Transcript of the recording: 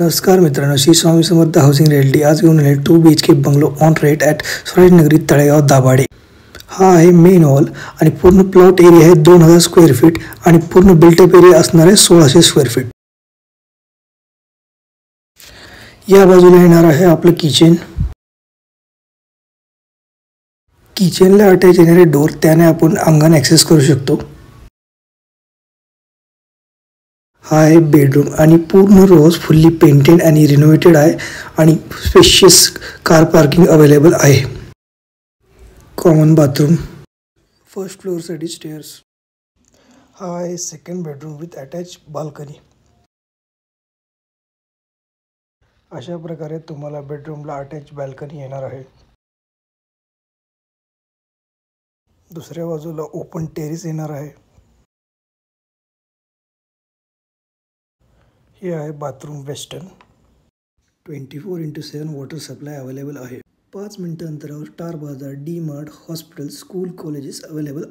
नमस्कार मित्रांनो, Shri Swami Samarth housing realty आज घेऊन आले 2 BHK bungalow on rate at Swarajnagari Talegaon Dabhade. हा आहे मेन हॉल आणि पूर्ण प्लॉट एरिया आहे 2000 स्क्वेअर फीट आणि पूर्ण बिल्टअप एरिया असणार आहे 1600 स्क्वेअर फीट। या बाजूला येणार आहे आपलं किचन। किचनला अटॅच येणारे डोर, त्याने आपण अंगण ॲक्सेस करू शकतो। हा आहे बेडरूम आणि पूर्ण रोज फुल्ली पेंटेड आणि रिनोव्हेटेड आहे आणि स्पेशियस कार पार्किंग अवेलेबल आहे। कॉमन बाथरूम, फर्स्ट फ्लोअरसाठी स्टेअर्स। हा आहे second bedroom with attach balcony. अशा प्रकारे तुम्हाला बेडरूमला अटॅच बाल्कनी येणार आहे। दुसऱ्या बाजूला ओपन टेरेस येणार आहे। हे आहे bathroom western. 24x7 water supply available आहे। 5 मिनिटं अंतरावर स्टार बाजार, D mart, hospital, school, colleges available आहे।